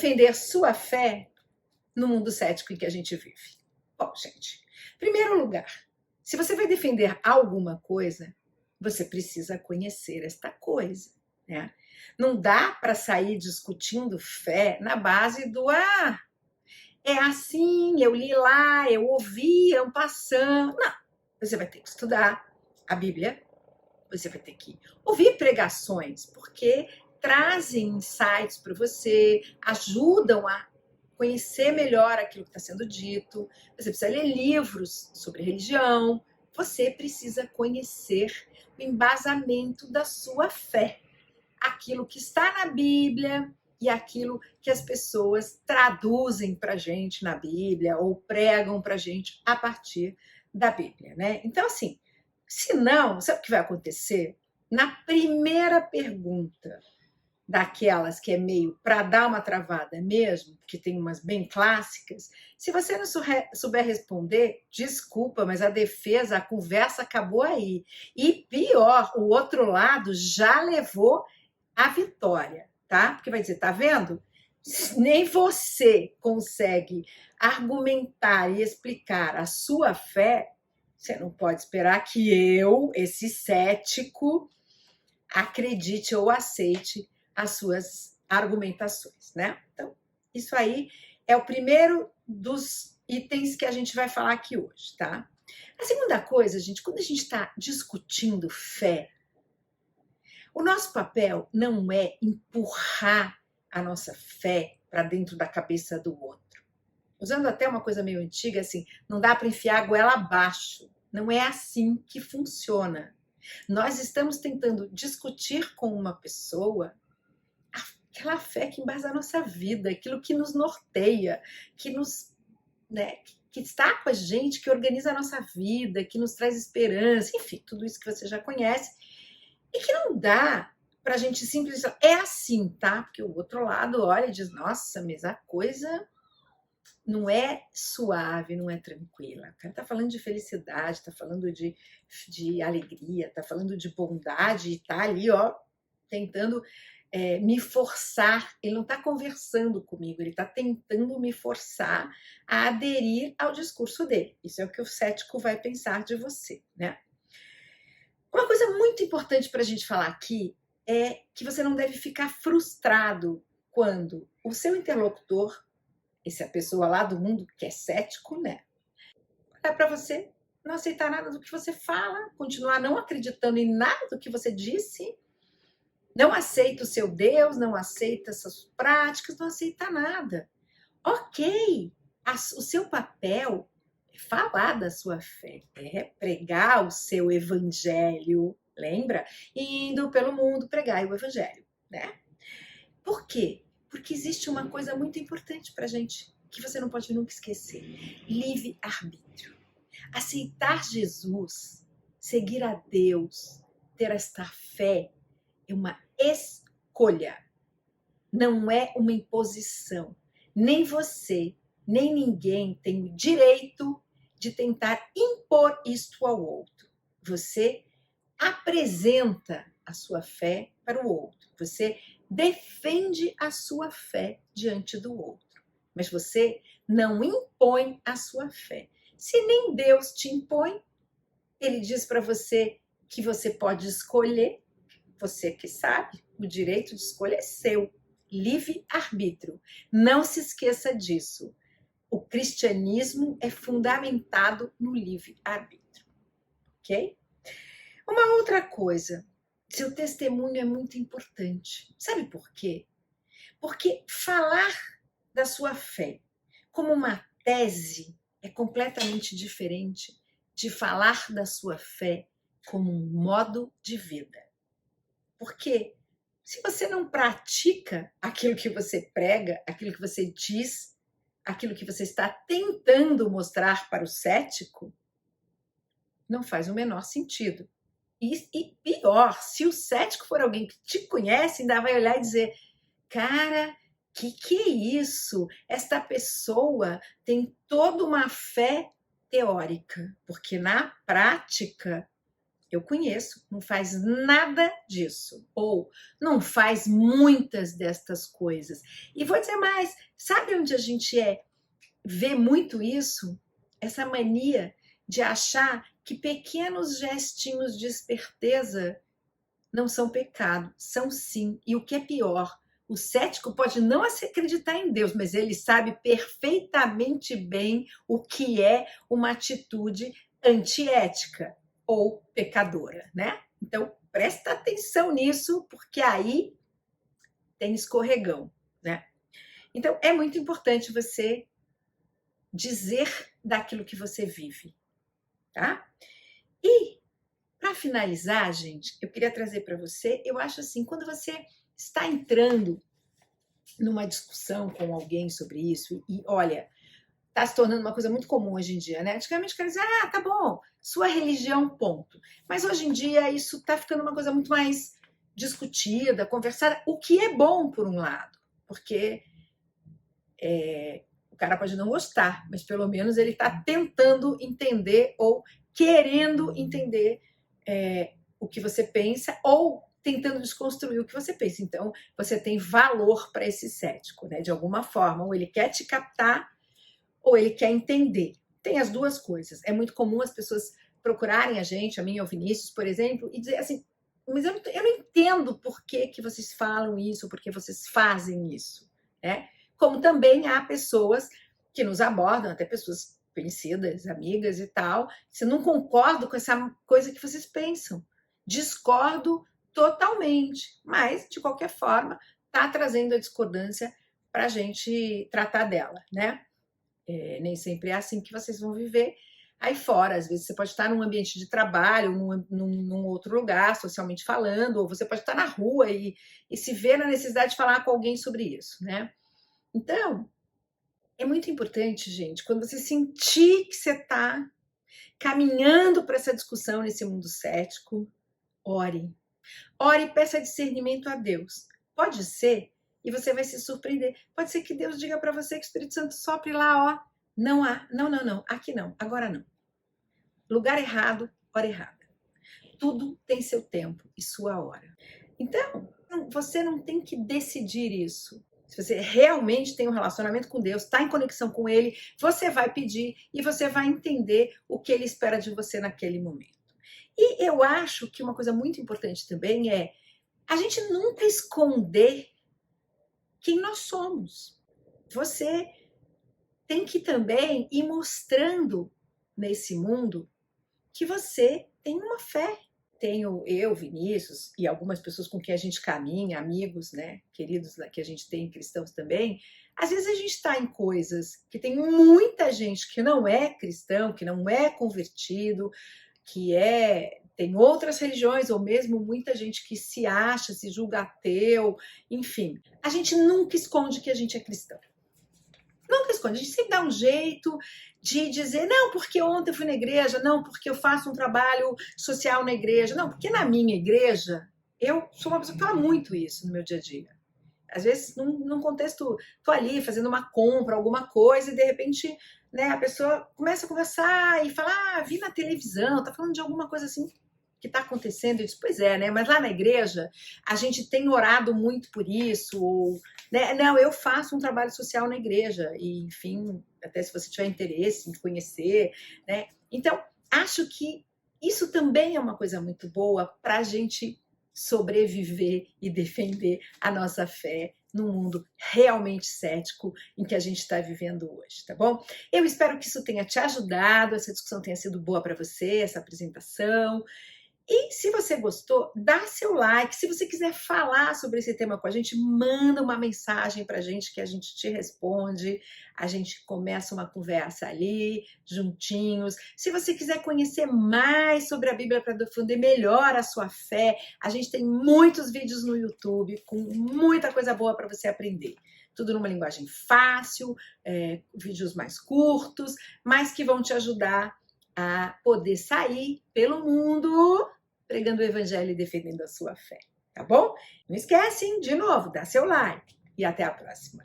defender sua fé no mundo cético em que a gente vive? Bom, gente, em primeiro lugar, se você vai defender alguma coisa, você precisa conhecer esta coisa, né? Não dá para sair discutindo fé na base do é assim, eu li lá, eu ouvi, é um passando. Não, você vai ter que estudar a Bíblia, você vai ter que ouvir pregações, porque trazem insights para você, ajudam a conhecer melhor aquilo que está sendo dito. Você precisa ler livros sobre religião. Você precisa conhecer o embasamento da sua fé. Aquilo que está na Bíblia e aquilo que as pessoas traduzem para a gente na Bíblia ou pregam para a gente a partir da Bíblia, né? Então, assim, se não, sabe o que vai acontecer? Na primeira pergunta, daquelas que é meio para dar uma travada mesmo, que tem umas bem clássicas, se você não souber responder, desculpa, mas a defesa, a conversa acabou aí. E pior, o outro lado já levou a vitória, tá? Porque vai dizer, tá vendo? Nem você consegue argumentar e explicar a sua fé, você não pode esperar que eu, esse cético, acredite ou aceite as suas argumentações, né? Então, isso aí é o primeiro dos itens que a gente vai falar aqui hoje, tá? A segunda coisa, gente, quando a gente está discutindo fé, o nosso papel não é empurrar a nossa fé para dentro da cabeça do outro. Usando até uma coisa meio antiga, assim, não dá para enfiar a goela abaixo. Não é assim que funciona. Nós estamos tentando discutir com uma pessoa aquela fé que embasa a nossa vida, aquilo que nos norteia, que nos, né, que está com a gente, que organiza a nossa vida, que nos traz esperança, enfim, tudo isso que você já conhece, e que não dá para a gente simplesmente, é assim, tá? Porque o outro lado olha e diz, nossa, mas a coisa não é suave, não é tranquila. O cara está falando de felicidade, está falando de alegria, está falando de bondade e está ali, ó, tentando me forçar. Ele não está conversando comigo, ele está tentando me forçar a aderir ao discurso dele. Isso é o que o cético vai pensar de você, né? Uma coisa muito importante para a gente falar aqui é que você não deve ficar frustrado quando o seu interlocutor, essa pessoa lá do mundo que é cético, né? É para você não aceitar nada do que você fala, continuar não acreditando em nada do que você disse, não aceita o seu Deus, não aceita essas práticas, não aceita nada. Ok, o seu papel é falar da sua fé, é pregar o seu evangelho, lembra? Indo pelo mundo pregar o evangelho, né? Por quê? Porque existe uma coisa muito importante para a gente, que você não pode nunca esquecer: livre-arbítrio. Aceitar Jesus, seguir a Deus, ter esta fé é uma escolha, não é uma imposição. Nem você, nem ninguém tem o direito de tentar impor isto ao outro. Você apresenta a sua fé para o outro. Você defende a sua fé diante do outro. Mas você não impõe a sua fé. Se nem Deus te impõe, ele diz para você que você pode escolher, você que sabe, o direito de escolha é seu. Livre-arbítrio. Não se esqueça disso. O cristianismo é fundamentado no livre-arbítrio. Ok? Uma outra coisa, seu testemunho é muito importante. Sabe por quê? Porque falar da sua fé como uma tese é completamente diferente de falar da sua fé como um modo de vida. Porque se você não pratica aquilo que você prega, aquilo que você diz, aquilo que você está tentando mostrar para o cético, não faz o menor sentido. E pior, se o cético for alguém que te conhece, ainda vai olhar e dizer, cara, que é isso? Esta pessoa tem toda uma fé teórica, porque na prática eu conheço, não faz nada disso, ou não faz muitas destas coisas. E vou dizer mais, sabe onde a gente vê muito isso? Essa mania de achar que pequenos gestinhos de esperteza não são pecado, são sim. E o que é pior, o cético pode não acreditar em Deus, mas ele sabe perfeitamente bem o que é uma atitude antiética ou pecadora, né? Então, presta atenção nisso, porque aí tem escorregão, né? Então, é muito importante você dizer daquilo que você vive, tá? E, para finalizar, gente, eu queria trazer para você, eu acho assim, quando você está entrando numa discussão com alguém sobre isso, e olha, está se tornando uma coisa muito comum hoje em dia, né? Antigamente o cara dizia, tá bom, sua religião, ponto. Mas hoje em dia isso está ficando uma coisa muito mais discutida, conversada, o que é bom por um lado, porque o cara pode não gostar, mas pelo menos ele está tentando entender ou querendo entender o que você pensa ou tentando desconstruir o que você pensa. Então, você tem valor para esse cético, né? De alguma forma, ou ele quer te captar ou ele quer entender. Tem as duas coisas. É muito comum as pessoas procurarem a gente, a mim ou o Vinícius, por exemplo, e dizer assim, mas eu não entendo por que vocês falam isso, por que vocês fazem isso, né? Como também há pessoas que nos abordam, até pessoas conhecidas, amigas e tal, se não concordo com essa coisa que vocês pensam, discordo totalmente, mas de qualquer forma está trazendo a discordância para a gente tratar dela, né? Nem sempre é assim que vocês vão viver aí fora. Às vezes você pode estar num ambiente de trabalho, num outro lugar, socialmente falando, ou você pode estar na rua e se ver na necessidade de falar com alguém sobre isso, né? Então, é muito importante, gente, quando você sentir que você está caminhando para essa discussão nesse mundo cético, ore. Ore e peça discernimento a Deus. Pode ser, e você vai se surpreender, pode ser que Deus diga para você que o Espírito Santo sopre lá, ó, não há, não, aqui não, agora não. Lugar errado, hora errada. Tudo tem seu tempo e sua hora. Então, você não tem que decidir isso. Se você realmente tem um relacionamento com Deus, está em conexão com Ele, você vai pedir e você vai entender o que Ele espera de você naquele momento. E eu acho que uma coisa muito importante também é a gente nunca esconder quem nós somos. Você tem que também ir mostrando nesse mundo que você tem uma fé. Tenho eu, Vinícius, e algumas pessoas com quem a gente caminha, amigos, né, queridos que a gente tem, cristãos também. Às vezes a gente está em coisas que tem muita gente que não é cristão, que não é convertido, tem outras religiões, ou mesmo muita gente que se acha, se julga ateu, enfim. A gente nunca esconde que a gente é cristão. Nunca esconde. A gente sempre dá um jeito de dizer, não, porque ontem eu fui na igreja, não, porque eu faço um trabalho social na igreja, não, porque na minha igreja, eu sou uma pessoa que fala muito isso no meu dia a dia. Às vezes, num contexto, tô ali fazendo uma compra, alguma coisa, e de repente, né, a pessoa começa a conversar e fala, vi na televisão, tá falando de alguma coisa assim que está acontecendo. Eu disse, pois é, né? Mas lá na igreja a gente tem orado muito por isso, ou, né? Não, eu faço um trabalho social na igreja, e enfim, até se você tiver interesse em conhecer, né? Então, acho que isso também é uma coisa muito boa para a gente sobreviver e defender a nossa fé no mundo realmente cético em que a gente está vivendo hoje, tá bom? Eu espero que isso tenha te ajudado, essa discussão tenha sido boa para você, essa apresentação. E se você gostou, dá seu like. Se você quiser falar sobre esse tema com a gente, manda uma mensagem para a gente que a gente te responde. A gente começa uma conversa ali, juntinhos. Se você quiser conhecer mais sobre a Bíblia para defender melhor a sua fé, a gente tem muitos vídeos no YouTube com muita coisa boa para você aprender. Tudo numa linguagem fácil, vídeos mais curtos, mas que vão te ajudar a poder sair pelo mundo pregando o evangelho e defendendo a sua fé, tá bom? Não esquece, hein? De novo, dá seu like e até a próxima.